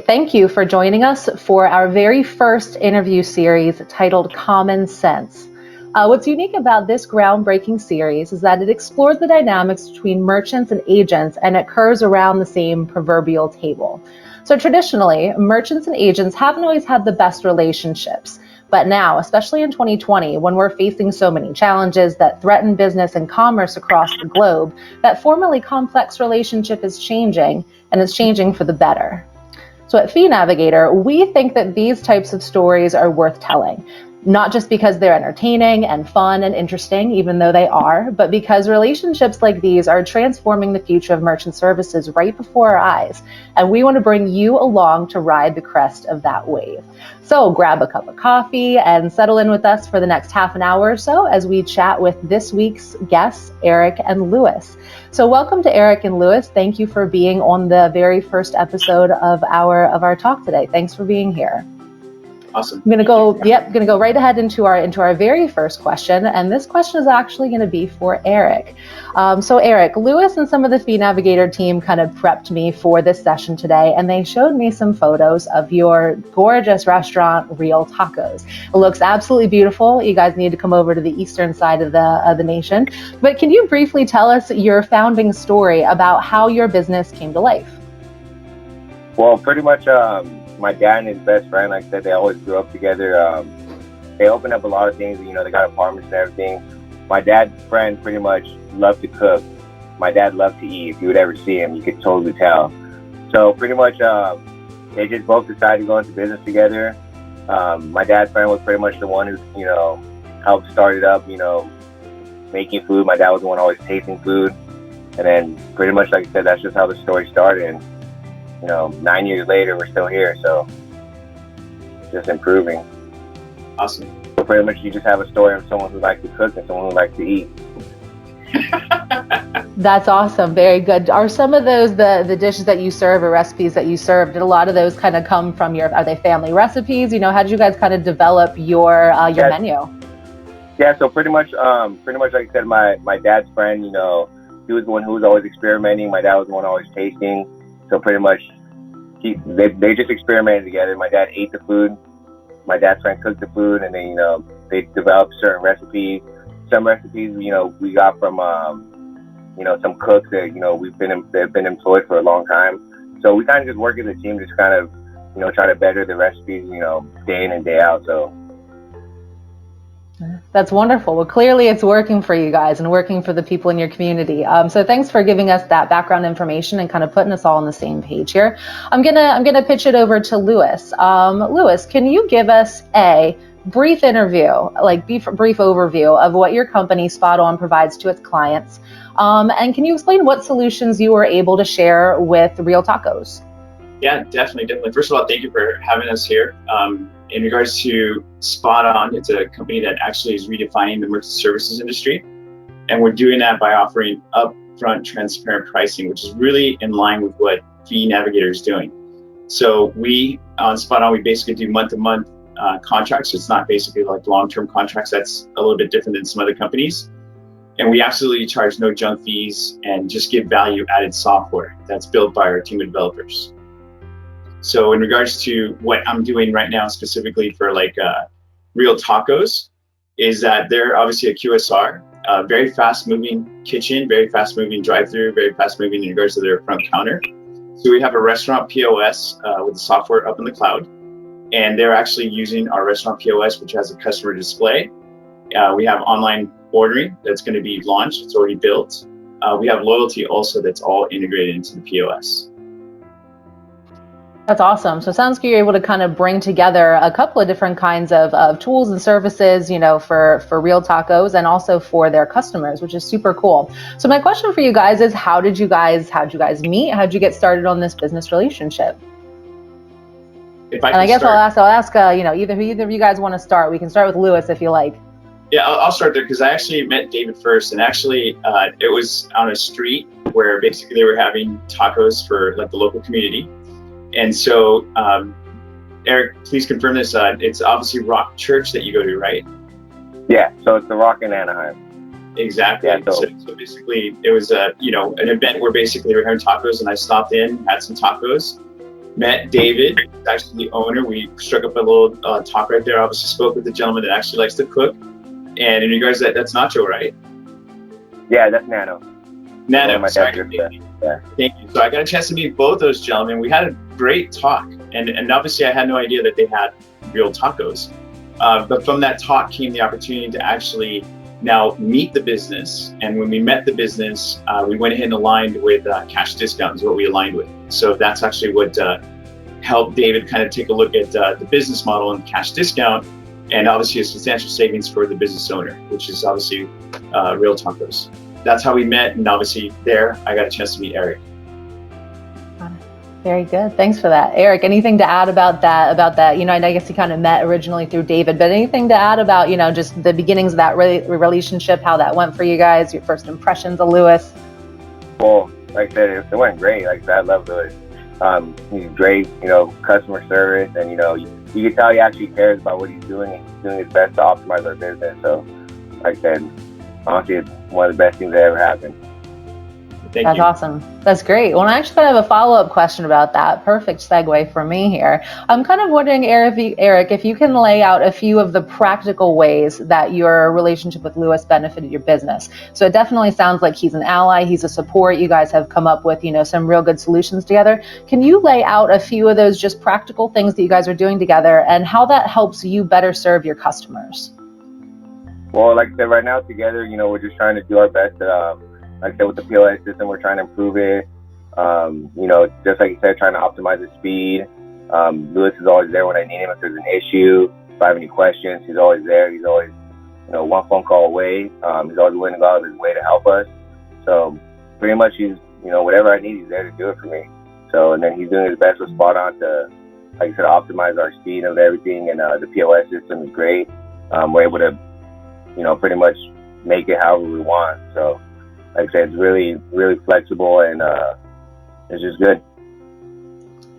thank you for joining us for our very first interview series titled Common Sense. What's unique about this groundbreaking series is that it explores the dynamics between merchants and agents, and it occurs around the same proverbial table. So traditionally, merchants and agents haven't always had the best relationships. But now, especially in 2020, when we're facing so many challenges that threaten business and commerce across the globe, that formerly complex relationship is changing, and it's changing for the better. So at Fee Navigator, we think that these types of stories are worth telling. Not just because they're entertaining and fun and interesting, even though they are, but because relationships like these are transforming the future of merchant services right before our eyes. And we want to bring you along to ride the crest of that wave. So grab a cup of coffee and settle in with us for the next half an hour or so as we chat with this week's guests, Eric and Lewis. So welcome to Eric and Lewis. Thank you for being on the very first episode of our talk today. Thanks for being here. Awesome. I'm gonna go right ahead into our very first question, and this question is actually going to be for Eric. So Eric, Lewis and some of the Fee Navigator team kind of prepped me for this session today, and they showed me some photos of your gorgeous restaurant, Real Tacos. It looks absolutely beautiful. You guys need to come over to the eastern side of the nation. But can you briefly tell us your founding story about how your business came to life? Well, pretty much. My dad and his best friend, like I said, they always grew up together. They opened up a lot of things, they got apartments and everything. My dad's friend pretty much loved to cook. My dad loved to eat. If you would ever see him, you could totally tell. So pretty much they just both decided to go into business together. My dad's friend was pretty much the one who, helped start it up, making food. My dad was the one always tasting food. And then pretty much, like I said, that's just how the story started. And, 9 years later, we're still here, so just improving. Awesome. So pretty much you just have a story of someone who likes to cook and someone who likes to eat. That's awesome. Very good. Are some of those the dishes that you serve or recipes that you serve, did a lot of those kind of come from are they family recipes? How did you guys kind of develop your menu? Yeah, so pretty much like I said, my dad's friend, he was the one who was always experimenting. My dad was the one always tasting. So pretty much, they just experimented together. My dad ate the food. My dad's friend cooked the food, and then they developed certain recipes. Some recipes we got from some cooks that they've been employed for a long time. So we kind of just work as a team, just kind of try to better the recipes day in and day out. So. That's wonderful. Well, clearly it's working for you guys and working for the people in your community. So thanks for giving us that background information and kind of putting us all on the same page here. I'm gonna pitch it over to Lewis. Lewis, can you give us a brief brief overview of what your company Spot On provides to its clients? And can you explain what solutions you were able to share with Real Tacos? Yeah, definitely. First of all, thank you for having us here. In regards to Spot On, it's a company that actually is redefining the merchant services industry. And we're doing that by offering upfront transparent pricing, which is really in line with what Fee Navigator is doing. So we, on Spot On, we basically do month-to-month contracts. It's not basically like long-term contracts. That's a little bit different than some other companies. And we absolutely charge no junk fees and just give value-added software that's built by our team of developers. So in regards to what I'm doing right now, specifically for Real Tacos, is that they're obviously a QSR, very fast moving kitchen, very fast moving drive-through, very fast moving in regards to their front counter. So we have a restaurant POS with the software up in the cloud, and they're actually using our restaurant POS, which has a customer display. We have online ordering that's going to be launched. It's already built. We have loyalty also that's all integrated into the POS. That's awesome. So it sounds like you're able to kind of bring together a couple of different kinds of tools and services, for Real Tacos and also for their customers, which is super cool. So my question for you guys is, how'd you guys meet? How'd you get started on this business relationship? I guess I'll ask, either of you guys want to start. We can start with Lewis if you like. Yeah, I'll start there because I actually met David first, and actually it was on a street where basically they were having tacos for the local community. And so, Eric, please confirm this. It's obviously Rock Church that you go to, right? Yeah, so it's the Rock in Anaheim. Exactly. Yeah, so basically, it was an event where basically we were having tacos, and I stopped in, had some tacos, met David, actually the owner. We struck up a little talk right there. Obviously spoke with the gentleman that actually likes to cook. And in regards to that, that's Nacho, right? Yeah, that's Nano. Nano, sorry. Yeah. Thank you. So I got a chance to meet both those gentlemen. We had a great talk. And obviously I had no idea that they had real tacos. But from that talk came the opportunity to actually now meet the business. And when we met the business, we went ahead and aligned with cash discount is what we aligned with. So that's actually what helped David kind of take a look at the business model and cash discount, and obviously a substantial savings for the business owner, which is obviously Real Tacos. That's how we met, and obviously there I got a chance to meet Eric. Very good. Thanks for that. Eric, anything to add about that? You know, I guess you kind of met originally through David, but anything to add about, you know, just the beginnings of that relationship, how that went for you guys, your first impressions of Lewis? Well, like I said, it went great. Like I said, I love Lewis. He's great, you know, customer service, and, you know, you can tell he actually cares about what he's doing, and he's doing his best to optimize our business. So, like I said, honestly, it's one of the best things that ever happened. That's awesome. That's great. Well, I actually kind of have a follow-up question about that. Perfect segue for me here. I'm kind of wondering, Eric, if you can lay out a few of the practical ways that your relationship with Lewis benefited your business. So it definitely sounds like he's an ally. He's a support. You guys have come up with, you know, some real good solutions together. Can you lay out a few of those just practical things that you guys are doing together and how that helps you better serve your customers? Well, like I said, right now together, you know, we're just trying to do our best to, like I said, with the POS system, we're trying to improve it. You know, just like you said, trying to optimize the speed. Lewis is always there when I need him. If there's an issue, if I have any questions, he's always there. He's always, you know, one phone call away. He's always willing to go out of his way to help us. So pretty much he's, you know, whatever I need, he's there to do it for me. So, and then he's doing his best with Spot On to, like I said, optimize our speed of everything. And the POS system is great. We're able to, you know, pretty much make it however we want. So, like I said, it's really, really flexible, and it's just good.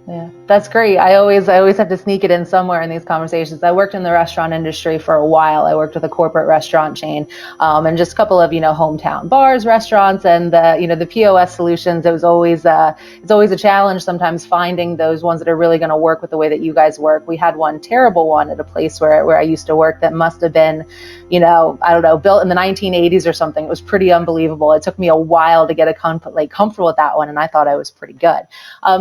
Yeah, that's great. I always have to sneak it in somewhere in these conversations. I worked in the restaurant industry for a while. I worked with a corporate restaurant chain, and just a couple of, you know, hometown bars, restaurants, and the POS solutions. It was always it's always a challenge sometimes finding those ones that are really going to work with the way that you guys work. We had one terrible one at a place where I used to work that must have been, you know, I don't know, built in the 1980s or something. It was pretty unbelievable. It took me a while to get comfortable with that one, and I thought I was pretty good.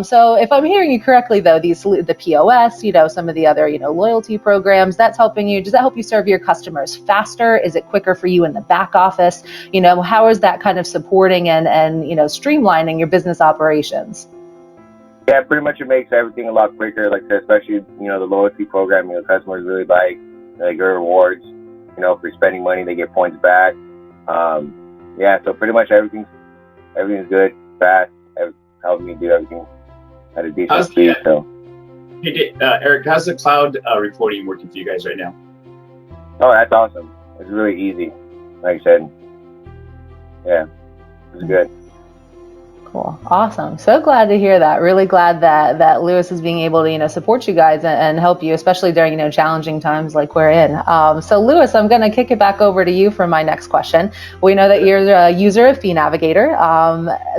So if I'm hearing you correctly, though, the POS, you know, some of the other, you know, loyalty programs, that's helping you. Does that help you serve your customers faster? Is it quicker for you in the back office? You know, how is that kind of supporting and you know, streamlining your business operations? Yeah, pretty much it makes everything a lot quicker. Like I said, especially, you know, the loyalty program, you know, customers really like your rewards. You know, for spending money, they get points back. Yeah, so pretty much everything's good, fast. Helping me do everything at a decent speed. So, hey, Eric, how's the cloud reporting working for you guys right now? Oh, that's awesome. It's really easy. Like I said, yeah, it's good. Cool. Awesome. So glad to hear that. Really glad that Lewis is being able to, you know, support you guys and help you, especially during, you know, challenging times like we're in. So Lewis, I'm going to kick it back over to you for my next question. We know that you're a user of Fee Navigator.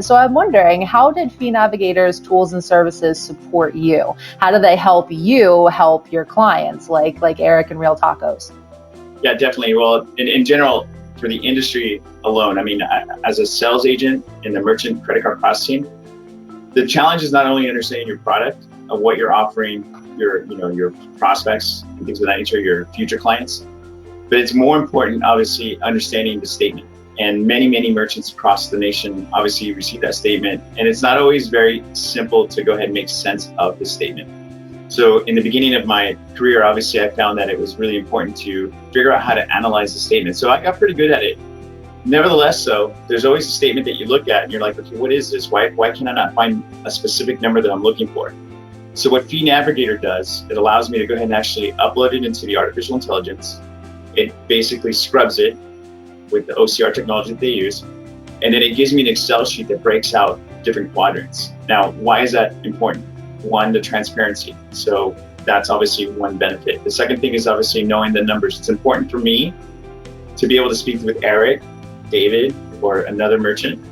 So I'm wondering, how did Fee Navigator's tools and services support you? How do they help you help your clients like Eric and Real Tacos? Yeah, definitely. Well, in general, for the industry alone, I mean, as a sales agent in the merchant credit card processing, the challenge is not only understanding your product, of what you're offering your prospects and things of that nature, your future clients, but it's more important, obviously, understanding the statement. And many merchants across the nation obviously receive that statement, and it's not always very simple to go ahead and make sense of the statement. So in the beginning of my career, obviously, I found that it was really important to figure out how to analyze the statement. So I got pretty good at it. Nevertheless, though, there's always a statement that you look at and you're like, okay, what is this? Why can I not find a specific number that I'm looking for? So what Fee Navigator does, it allows me to go ahead and actually upload it into the artificial intelligence. It basically scrubs it with the OCR technology that they use. And then it gives me an Excel sheet that breaks out different quadrants. Now, why is that important? One, the transparency. So that's obviously one benefit. The second thing is obviously knowing the numbers. It's important for me to be able to speak with Eric, David, or another merchant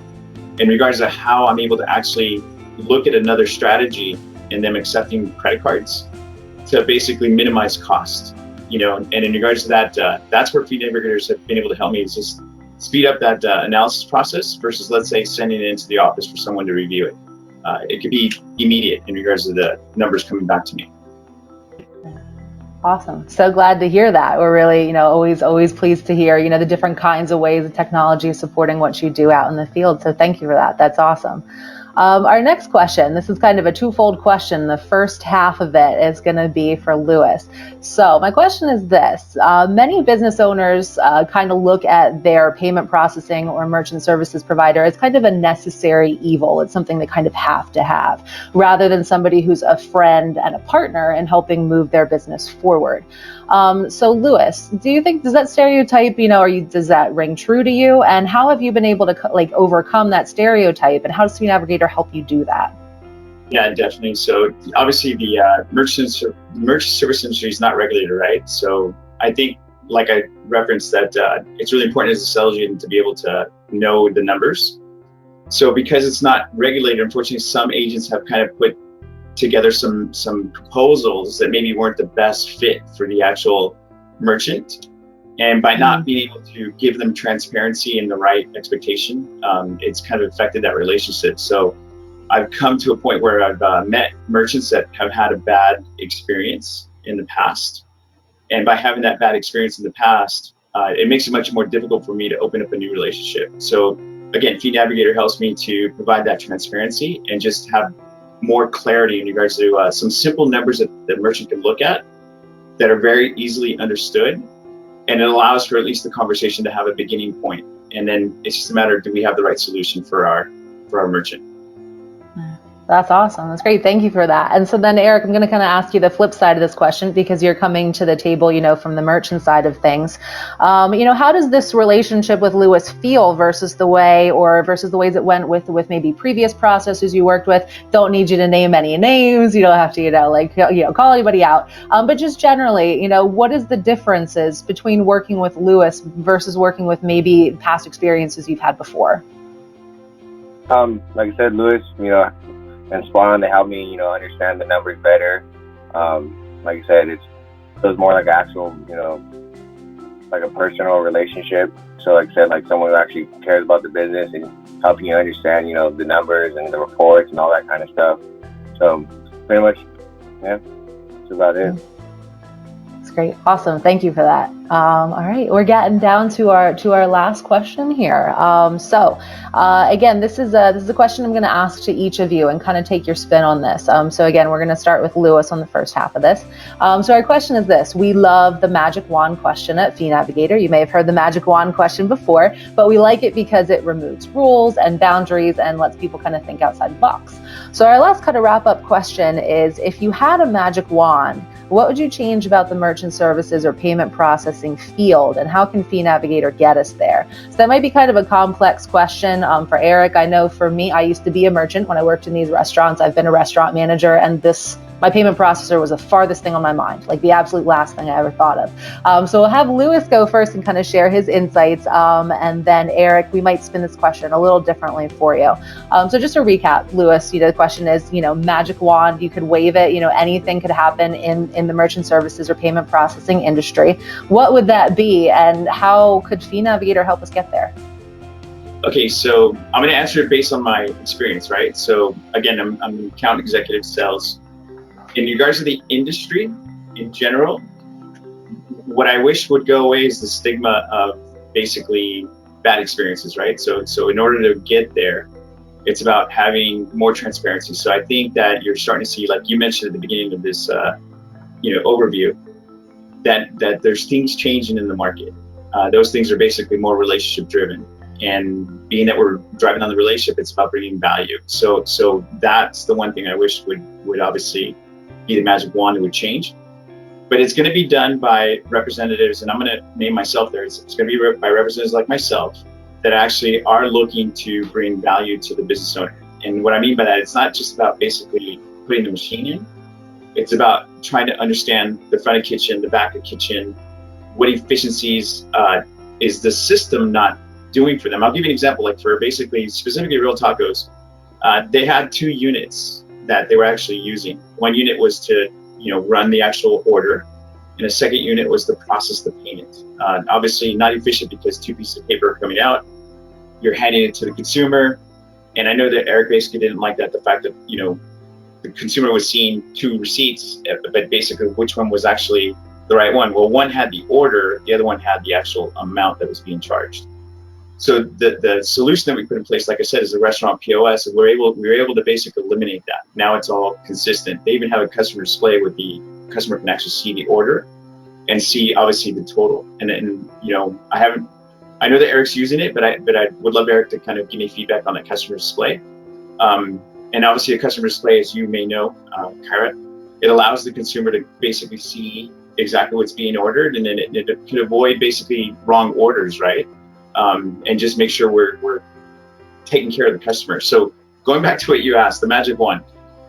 in regards to how I'm able to actually look at another strategy and them accepting credit cards to basically minimize cost. And in regards to that, that's where Fee Navigators have been able to help me, is just speed up that analysis process versus, let's say, sending it into the office for someone to review it. It could be immediate in regards to the numbers coming back to me. Awesome. So glad to hear that. We're really, always pleased to hear, the different kinds of ways the technology is supporting what you do out in the field. So thank you for that. That's awesome. Our next question, this is kind of a twofold question. The first half of it is going to be for Louis. So my question is this. Many business owners kind of look at their payment processing or merchant services provider as kind of a necessary evil. It's something they kind of have to have, rather than somebody who's a friend and a partner in helping move their business forward. So Louis, do you think, does that stereotype, does that ring true to you? And how have you been able to overcome that stereotype? And how does Fee Navigator help you do that? Yeah, definitely. So obviously the merchant service industry is not regulated, right? So I think, like I referenced, that it's really important as a sales agent to be able to know the numbers. So because it's not regulated, unfortunately, some agents have kind of put together some proposals that maybe weren't the best fit for the actual merchant. And by not being able to give them transparency and the right expectation, it's kind of affected that relationship. So I've come to a point where I've met merchants that have had a bad experience in the past. And by having that bad experience in the past, it makes it much more difficult for me to open up a new relationship. So again, Fee Navigator helps me to provide that transparency and just have more clarity in regards to some simple numbers that the merchant can look at that are very easily understood. And it allows for at least the conversation to have a beginning point. And then it's just a matter of, do we have the right solution for our merchant? That's awesome. That's great. Thank you for that. And so then, Eric, I'm going to kind of ask you the flip side of this question, because you're coming to the table, from the merchant side of things. How does this relationship with Louis feel versus the ways it went with maybe previous processors you worked with? Don't need you to name any names. You don't have to, call anybody out. But just generally, what is the differences between working with Louis versus working with maybe past experiences you've had before? Like I said, Louis, and Spawn, they help me, understand the numbers better. Like I said, it feels more like actual, like a personal relationship. So like I said, like someone who actually cares about the business and helping you understand, the numbers and the reports and all that kind of stuff. So pretty much, yeah, that's about it. That's great. Awesome. Thank you for that. All right, we're getting down to our last question here. Again, this is a question I'm going to ask to each of you and kind of take your spin on this. So again, we're going to start with Louis on the first half of this. So our question is this: we love the magic wand question at Fee Navigator. You may have heard the magic wand question before, but we like it because it removes rules and boundaries and lets people kind of think outside the box. So our last kind of wrap up question is: if you had a magic wand, what would you change about the merchant services or payment processing field, and how can Fee Navigator get us there? So that might be kind of a complex question for Eric. I know for me, I used to be a merchant when I worked in these restaurants. I've been a restaurant manager, and my payment processor was the farthest thing on my mind, like the absolute last thing I ever thought of. So we'll have Louis go first and kind of share his insights, and then Eric, we might spin this question a little differently for you. So just to recap, Louis, the question is, magic wand, you could wave it, anything could happen in the merchant services or payment processing industry. What would that be, and how could Fee Navigator help us get there? Okay, so I'm going to answer it based on my experience, right? So again, I'm account executive sales. In regards to the industry in general, what I wish would go away is the stigma of basically bad experiences, right? So in order to get there, it's about having more transparency. So I think that you're starting to see, like you mentioned at the beginning of this, overview, that there's things changing in the market. Those things are basically more relationship driven. And being that we're driving on the relationship, it's about bringing value. So that's the one thing I wish would obviously be the magic wand that would change. But it's going to be done by representatives, and I'm going to name myself there. It's going to be by representatives like myself that actually are looking to bring value to the business owner. And what I mean by that, it's not just about basically putting the machine in. It's about trying to understand the front of kitchen, the back of kitchen, what efficiencies is the system not doing for them. I'll give you an example, like for basically specifically Real Tacos, they had 2 units that they were actually using. One unit was to, run the actual order, and a second unit was to process the payment. Obviously not efficient because 2 pieces of paper are coming out, you're handing it to the consumer. And I know that Eric basically didn't like that, the fact that, the consumer was seeing 2 receipts, but basically which one was actually the right one. Well, one had the order, the other one had the actual amount that was being charged. So the solution that we put in place, like I said, is the restaurant POS, and we were able to basically eliminate that. Now it's all consistent. They even have a customer display where the customer can actually see the order and see obviously the total. And I know that Eric's using it, but I would love Eric to kind of give me feedback on the customer display. And obviously a customer display, as you may know, Kyra, it allows the consumer to basically see exactly what's being ordered, and then it can avoid basically wrong orders, right? And just make sure we're taking care of the customer. So going back to what you asked, the magic one,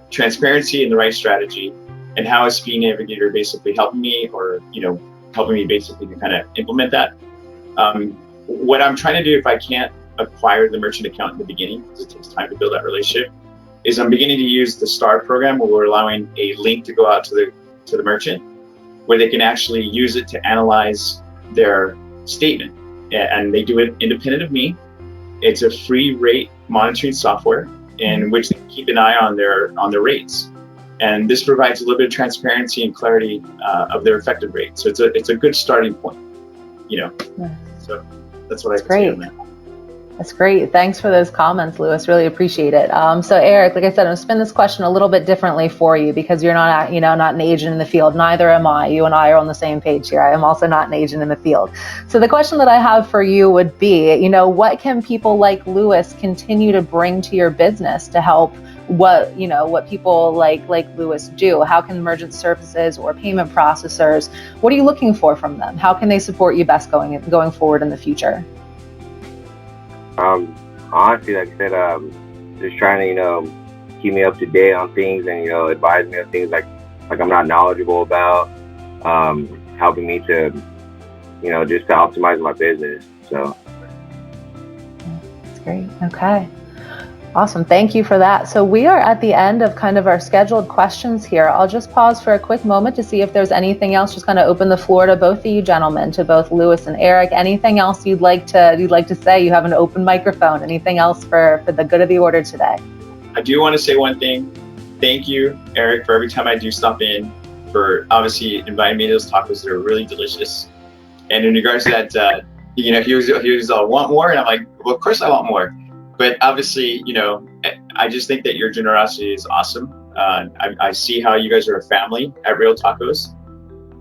transparency and the right strategy, and how is Speed Navigator basically helping me, or helping me basically to kind of implement that. What I'm trying to do, if I can't acquire the merchant account in the beginning, because it takes time to build that relationship, is I'm beginning to use the STAR program, where we're allowing a link to go out to the merchant, where they can actually use it to analyze their statement. And they do it independent of me. It's a free rate monitoring software in which they keep an eye on their rates. And this provides a little bit of transparency and clarity of their effective rate. So it's a good starting point, So that's what I can say on that. That's great. Thanks for those comments, Louis. Really appreciate it. So Eric, like I said, I'm gonna spin this question a little bit differently for you, because you're not, not an agent in the field. Neither am I. You and I are on the same page here. I am also not an agent in the field. So the question that I have for you would be, what can people like Louis continue to bring to your business to help what people like Louis do? How can merchant services or payment processors, what are you looking for from them? How can they support you best going forward in the future? Honestly, like I said, just trying to, keep me up to date on things, and, advise me on things like I'm not knowledgeable about, helping me to, just to optimize my business. So. That's great. Okay. Awesome. Thank you for that. So we are at the end of kind of our scheduled questions here. I'll just pause for a quick moment to see if there's anything else. Just kind of open the floor to both of you gentlemen, to both Louis and Eric. Anything else you'd like to say? You have an open microphone. Anything else for the good of the order today? I do want to say one thing. Thank you, Eric, for every time I do stop in, for obviously inviting me to those tacos that are really delicious. And in regards to that, he was all, want more? And I'm like, well, of course I want more. But obviously, I just think that your generosity is awesome. I see how you guys are a family at Real Tacos.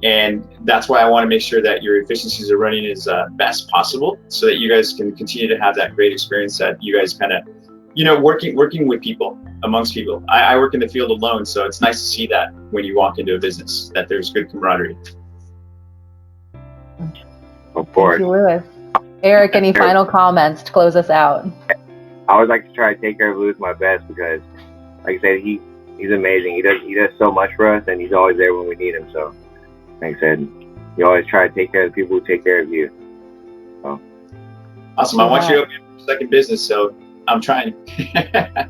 And that's why I want to make sure that your efficiencies are running as best possible, so that you guys can continue to have that great experience that you guys kind of, working with people, amongst people. I work in the field alone, so it's nice to see that when you walk into a business, that there's good camaraderie. Of course. Thank you, Louis. Eric, any final comments to close us out? I always like to try to take care of Louis my best, because, like I said, he's amazing. He does so much for us, and he's always there when we need him. So, like I said, you always try to take care of the people who take care of you. So. Awesome. I want you to open your second business, so I'm trying. Yeah.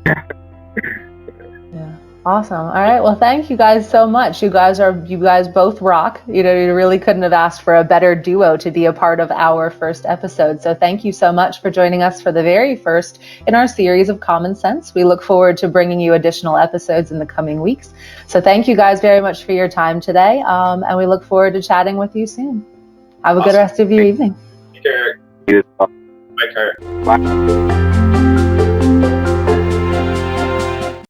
Awesome. All right. Well, thank you guys so much. You guys both rock. You really couldn't have asked for a better duo to be a part of our first episode. So thank you so much for joining us for the very first in our series of Common Sense. We look forward to bringing you additional episodes in the coming weeks. So thank you guys very much for your time today. And we look forward to chatting with you soon. Have a good rest of your evening. Take care. Bye. Bye, Kurt. Bye.